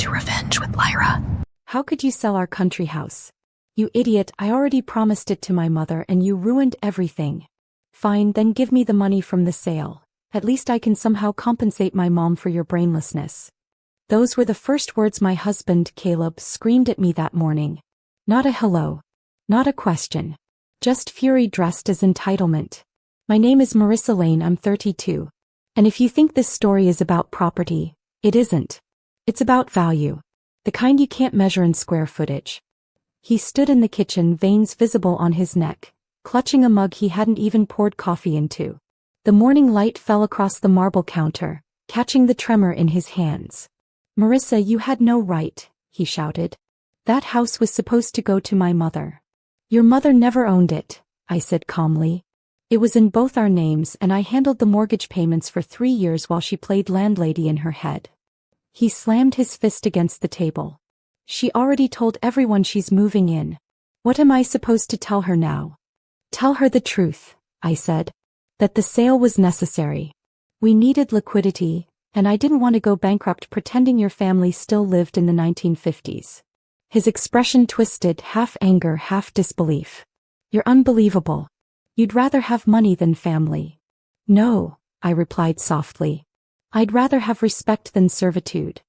to revenge with Lyra. How could you sell our country house? You idiot, I already promised it to my mother and you ruined everything. Fine, then give me the money from the sale. At least I can somehow compensate my mom for your brainlessness. Those were the first words my husband, Caleb, screamed at me that morning. Not a hello. Not a question. Just fury dressed as entitlement. My name is Marissa Lane, I'm 32. And if you think this story is about property, it isn't. It's about value. The kind you can't measure in square footage. He stood in the kitchen, veins visible on his neck, clutching a mug he hadn't even poured coffee into. The morning light fell across the marble counter, catching the tremor in his hands. Marissa, you had no right, he shouted. That house was supposed to go to my mother. Your mother never owned it, I said calmly. It was in both our names and I handled the mortgage payments for 3 years while she played landlady in her head. He slammed his fist against the table. She already told everyone she's moving in. What am I supposed to tell her now? Tell her the truth, I said. That the sale was necessary. We needed liquidity, and I didn't want to go bankrupt pretending your family still lived in the 1950s. His expression twisted, half anger, half disbelief. You're unbelievable. You'd rather have money than family. No, I replied softly. I'd rather have respect than servitude.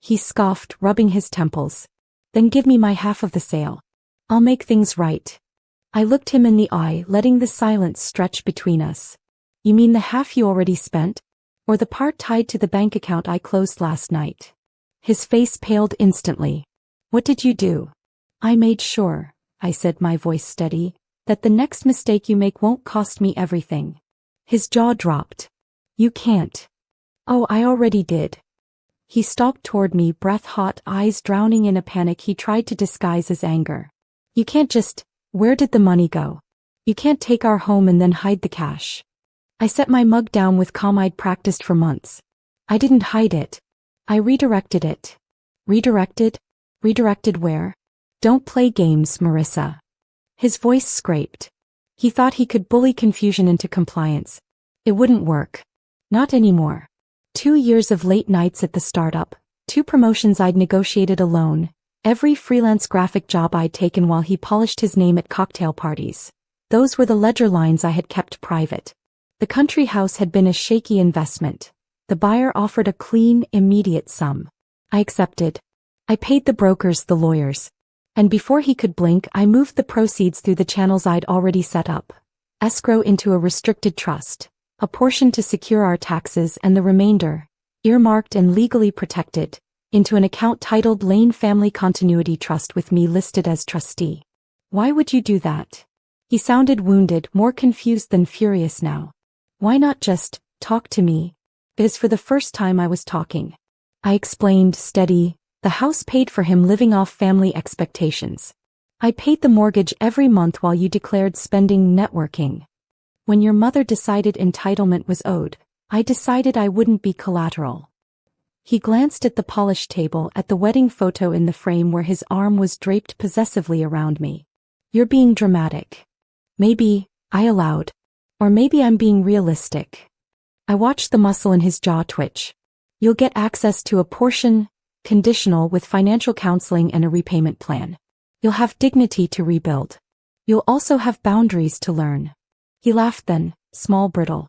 He scoffed, rubbing his temples. Then give me my half of the sale. I'll make things right. I looked him in the eye, letting the silence stretch between us. You mean the half you already spent? Or the part tied to the bank account I closed last night? His face paled instantly. What did you do? I made sure, I said, my voice steady, that the next mistake you make won't cost me everything. His jaw dropped. You can't. Oh, I already did. He stalked toward me, breath hot, eyes drowning in a panic he tried to disguise as anger. You can't just... Where did the money go? You can't take our home and then hide the cash. I set my mug down with calm. I'd practiced for months. I didn't hide it. I redirected it. Redirected? Redirected where? Don't play games, Marissa. His voice scraped. He thought he could bully confusion into compliance. It wouldn't work. Not anymore. 2 years of late nights at the startup, 2 promotions I'd negotiated alone, every freelance graphic job I'd taken while he polished his name at cocktail parties. Those were the ledger lines I had kept private. The country house had been a shaky investment. The buyer offered a clean, immediate sum. I accepted. I paid the brokers, the lawyers. And before he could blink, I moved the proceeds through the channels I'd already set up. Escrow into a restricted trust. A portion to secure our taxes and the remainder, earmarked and legally protected, into an account titled Lane Family Continuity Trust with me listed as trustee. Why would you do that? He sounded wounded, more confused than furious now. Why not just talk to me? Because for the first time I was talking. I explained, steady, the house paid for him living off family expectations. I paid the mortgage every month while you declared spending networking. When your mother decided entitlement was owed, I decided I wouldn't be collateral. He glanced at the polished table, at the wedding photo in the frame where his arm was draped possessively around me. You're being dramatic. Maybe, I allowed. Or maybe I'm being realistic. I watched the muscle in his jaw twitch. You'll get access to a portion, conditional, with financial counseling and a repayment plan. You'll have dignity to rebuild. You'll also have boundaries to learn. He laughed then, small, brittle.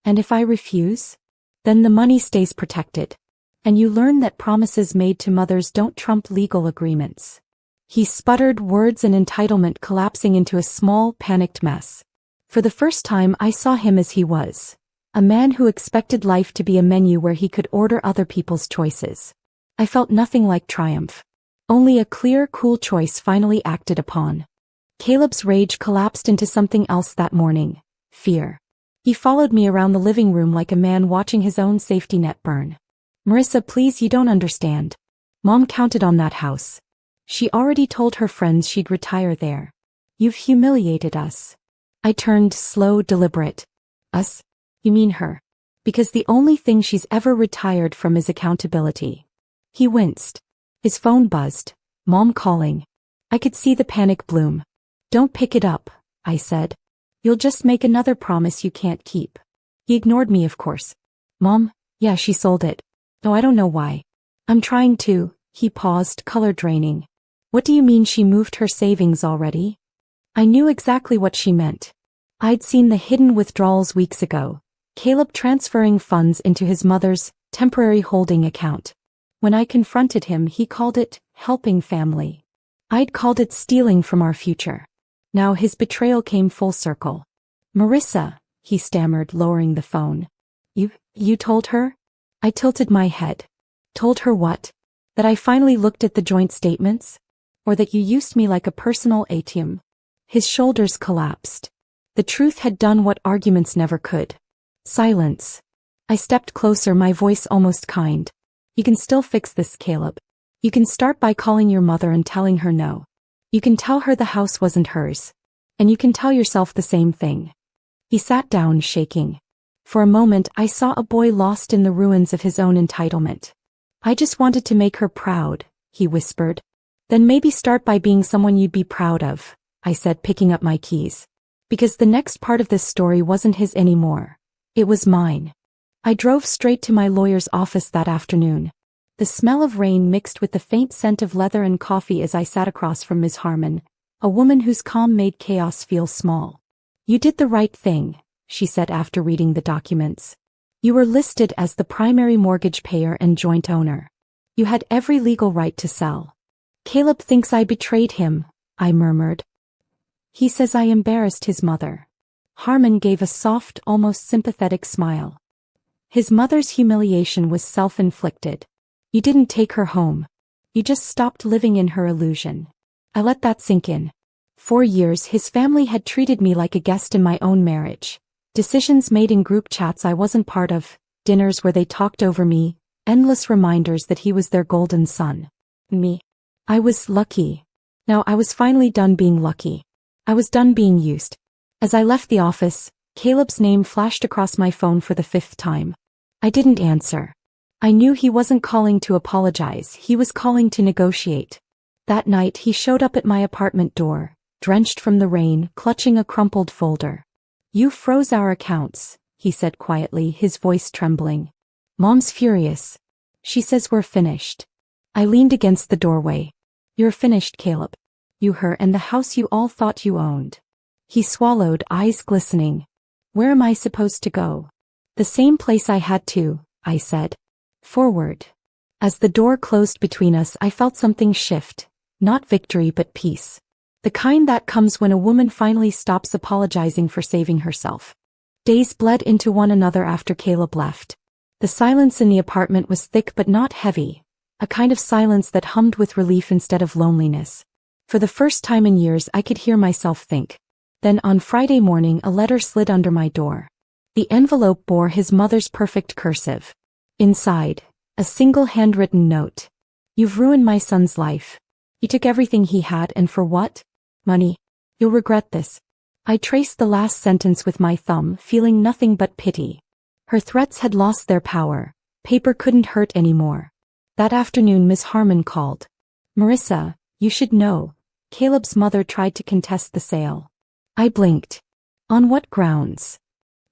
And if I refuse? Then the money stays protected. And you learn that promises made to mothers don't trump legal agreements. He sputtered, words and entitlement collapsing into a small, panicked mess. For the first time I saw him as he was. A man who expected life to be a menu where he could order other people's choices. I felt nothing like triumph. Only a clear, cool choice finally acted upon. Caleb's rage collapsed into something else that morning. Fear. He followed me around the living room like a man watching his own safety net burn. Marissa, please, you don't understand. Mom counted on that house. She already told her friends she'd retire there. You've humiliated us. I turned, slow, deliberate. Us? You mean her? Because the only thing she's ever retired from is accountability. He winced. His phone buzzed. Mom calling. I could see the panic bloom. Don't pick it up, I said. You'll just make another promise you can't keep. He ignored me, of course. Mom? Yeah, she sold it. Oh, I don't know why. I'm trying to He paused, color draining. What do you mean she moved her savings already? I knew exactly what she meant. I'd seen the hidden withdrawals weeks ago. Caleb transferring funds into his mother's temporary holding account. When I confronted him, he called it helping family. I'd called it stealing from our future. Now his betrayal came full circle. Marissa, he stammered, lowering the phone. You told her? I tilted my head. Told her what? That I finally looked at the joint statements? Or that you used me like a personal ATM? His shoulders collapsed. The truth had done what arguments never could. Silence. I stepped closer, my voice almost kind. You can still fix this, Caleb. You can start by calling your mother and telling her no. You can tell her the house wasn't hers. And you can tell yourself the same thing. He sat down, shaking. For a moment, I saw a boy lost in the ruins of his own entitlement. I just wanted to make her proud, he whispered. Then maybe start by being someone you'd be proud of, I said, picking up my keys. Because the next part of this story wasn't his anymore. It was mine. I drove straight to my lawyer's office that afternoon. The smell of rain mixed with the faint scent of leather and coffee as I sat across from Ms. Harmon, a woman whose calm made chaos feel small. You did the right thing, she said after reading the documents. You were listed as the primary mortgage payer and joint owner. You had every legal right to sell. Caleb thinks I betrayed him, I murmured. He says I embarrassed his mother. Harmon gave a soft, almost sympathetic smile. His mother's humiliation was self-inflicted. You didn't take her home. You just stopped living in her illusion. I let that sink in. 4 years his family had treated me like a guest in my own marriage. Decisions made in group chats I wasn't part of, dinners where they talked over me, endless reminders that he was their golden son. Me. I was lucky. Now I was finally done being lucky. I was done being used. As I left the office, Caleb's name flashed across my phone for the 5th time. I didn't answer. I knew he wasn't calling to apologize, he was calling to negotiate. That night he showed up at my apartment door, drenched from the rain, clutching a crumpled folder. You froze our accounts, he said quietly, his voice trembling. Mom's furious. She says we're finished. I leaned against the doorway. You're finished, Caleb. You, her, and the house you all thought you owned. He swallowed, eyes glistening. Where am I supposed to go? The same place I had to, I said. Forward. As the door closed between us, I felt something shift. Not victory but peace. The kind that comes when a woman finally stops apologizing for saving herself. Days bled into one another after Caleb left. The silence in the apartment was thick but not heavy. A kind of silence that hummed with relief instead of loneliness. For the first time in years I could hear myself think. Then on Friday morning a letter slid under my door. The envelope bore his mother's perfect cursive. Inside, a single handwritten note. You've ruined my son's life. You took everything he had, and for what? Money. You'll regret this. I traced the last sentence with my thumb, feeling nothing but pity. Her threats had lost their power. Paper couldn't hurt anymore. That afternoon Miss Harmon called. Marissa, you should know. Caleb's mother tried to contest the sale. I blinked. On what grounds?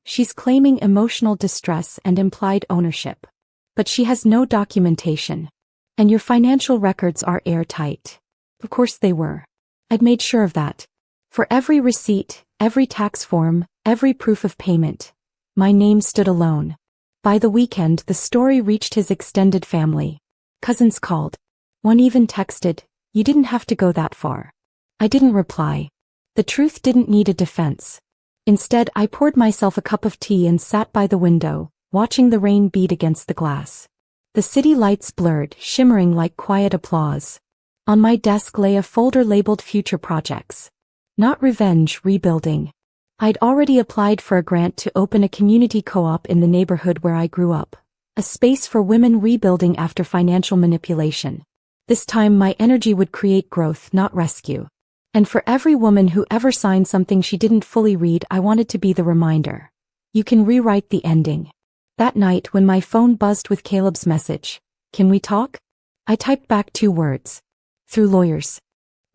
She's claiming emotional distress and implied ownership. But she has no documentation. And your financial records are airtight. Of course they were. I'd made sure of that. For every receipt, every tax form, every proof of payment, my name stood alone. By the weekend the story reached his extended family. Cousins called. One even texted, you didn't have to go that far. I didn't reply. The truth didn't need a defense. Instead I poured myself a cup of tea and sat by the window, watching the rain beat against the glass. The city lights blurred, shimmering like quiet applause. On my desk lay a folder labeled Future Projects. Not revenge, rebuilding. I'd already applied for a grant to open a community co-op in the neighborhood where I grew up. A space for women rebuilding after financial manipulation. This time my energy would create growth, not rescue. And for every woman who ever signed something she didn't fully read, I wanted to be the reminder. You can rewrite the ending. That night when my phone buzzed with Caleb's message, can we talk? I typed back 2 words. Through lawyers.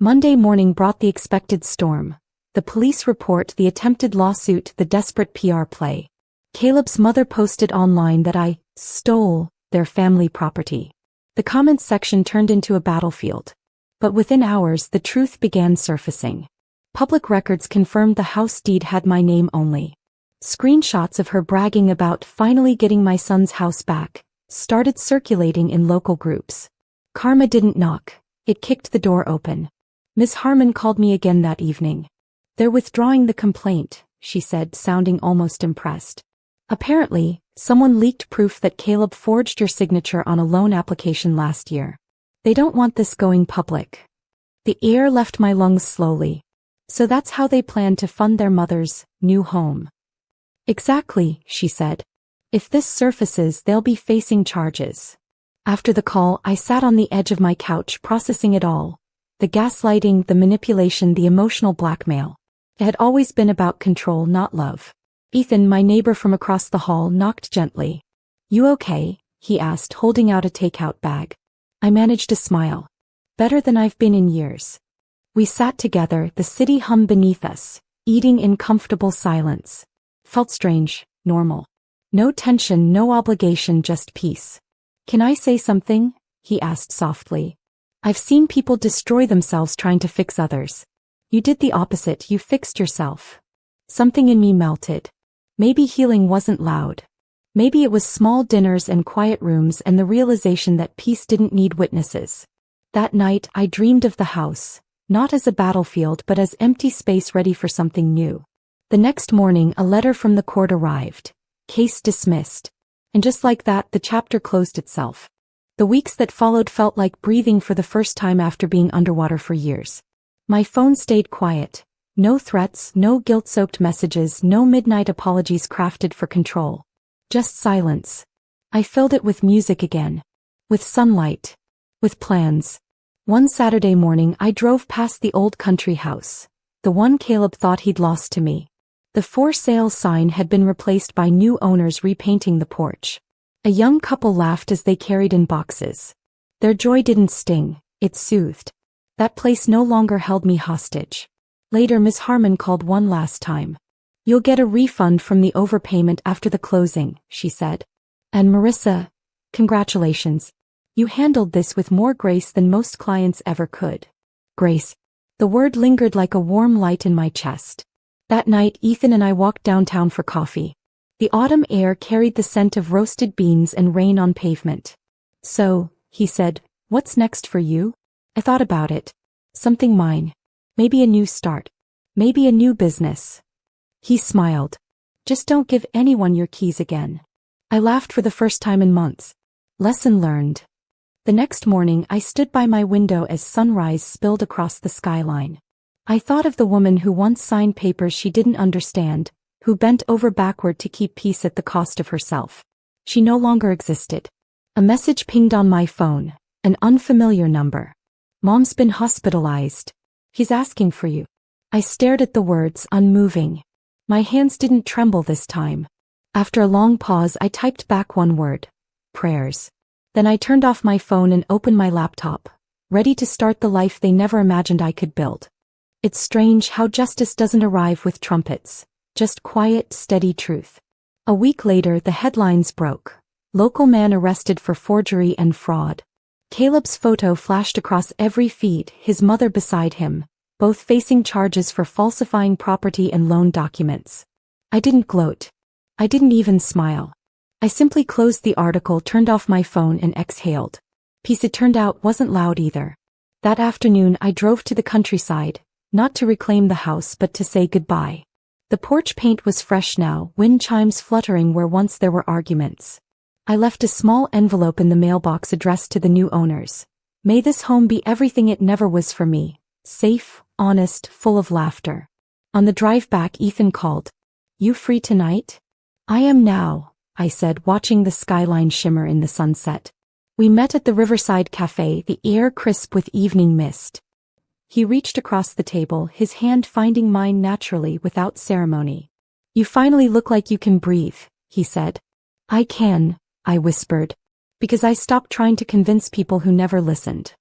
Monday morning brought the expected storm. The police report, the attempted lawsuit, the desperate PR play. Caleb's mother posted online that I stole their family property. The comments section turned into a battlefield. But within hours the truth began surfacing. Public records confirmed the house deed had my name only. Screenshots of her bragging about finally getting my son's house back started circulating in local groups. Karma didn't knock, it kicked the door open. Ms. Harmon called me again that evening. "They're withdrawing the complaint," she said, sounding almost impressed. "Apparently, someone leaked proof that Caleb forged your signature on a loan application last year. They don't want this going public." The air left my lungs slowly. So that's how they plan to fund their mother's new home. "Exactly," she said. "If this surfaces, they'll be facing charges." After the call, I sat on the edge of my couch processing it all. The gaslighting, the manipulation, the emotional blackmail. It had always been about control, not love. Ethan, my neighbor from across the hall, knocked gently. "You okay?" he asked, holding out a takeout bag. I managed a smile. "Better than I've been in years." We sat together, the city hummed beneath us, eating in comfortable silence. Felt strange, normal. No tension, no obligation, just peace. "Can I say something?" he asked softly. "I've seen people destroy themselves trying to fix others. You did the opposite, you fixed yourself." Something in me melted. Maybe healing wasn't loud. Maybe it was small dinners and quiet rooms and the realization that peace didn't need witnesses. That night I dreamed of the house, not as a battlefield but as empty space ready for something new. The next morning a letter from the court arrived. Case dismissed. And just like that, the chapter closed itself. The weeks that followed felt like breathing for the first time after being underwater for years. My phone stayed quiet. No threats, no guilt-soaked messages, no midnight apologies crafted for control. Just silence. I filled it with music again. With sunlight. With plans. One Saturday morning I drove past the old country house. The one Caleb thought he'd lost to me. The for sale sign had been replaced by new owners repainting the porch. A young couple laughed as they carried in boxes. Their joy didn't sting, it soothed. That place no longer held me hostage. Later Ms. Harmon called one last time. "You'll get a refund from the overpayment after the closing," she said. "And Marissa, congratulations. You handled this with more grace than most clients ever could." Grace. The word lingered like a warm light in my chest. That night Ethan and I walked downtown for coffee. The autumn air carried the scent of roasted beans and rain on pavement. "So," he said, "what's next for you?" I thought about it. Something mine. Maybe a new start. Maybe a new business. He smiled. "Just don't give anyone your keys again." I laughed for the first time in months. Lesson learned. The next morning I stood by my window as sunrise spilled across the skyline. I thought of the woman who once signed papers she didn't understand, who bent over backward to keep peace at the cost of herself. She no longer existed. A message pinged on my phone, an unfamiliar number. "Mom's been hospitalized. He's asking for you." I stared at the words, unmoving. My hands didn't tremble this time. After a long pause I typed back one word. Prayers. Then I turned off my phone and opened my laptop, ready to start the life they never imagined I could build. It's strange how justice doesn't arrive with trumpets, just quiet, steady truth. A week later the headlines broke. Local man arrested for forgery and fraud. Caleb's photo flashed across every feed, his mother beside him, both facing charges for falsifying property and loan documents. I didn't gloat. I didn't even smile. I simply closed the article, turned off my phone and exhaled. Peace, it turned out, wasn't loud either. That afternoon I drove to the countryside, not to reclaim the house but to say goodbye. The porch paint was fresh now, wind chimes fluttering where once there were arguments. I left a small envelope in the mailbox addressed to the new owners. May this home be everything it never was for me. Safe, honest, full of laughter. On the drive back Ethan called. "You free tonight?" "I am now," I said, watching the skyline shimmer in the sunset. We met at the Riverside Cafe, the air crisp with evening mist. He reached across the table, his hand finding mine naturally without ceremony. "You finally look like you can breathe," he said. "I can," I whispered, because I stopped trying to convince people who never listened.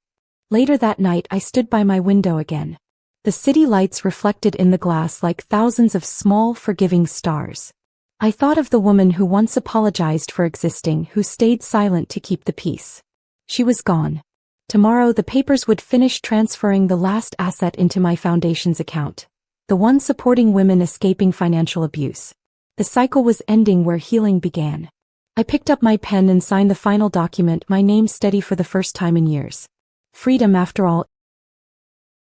Later that night I stood by my window again. The city lights reflected in the glass like thousands of small, forgiving stars. I thought of the woman who once apologized for existing, who stayed silent to keep the peace. She was gone. Tomorrow the papers would finish transferring the last asset into my foundation's account. The one supporting women escaping financial abuse. The cycle was ending where healing began. I picked up my pen and signed the final document, my name steady for the first time in years. Freedom, after all,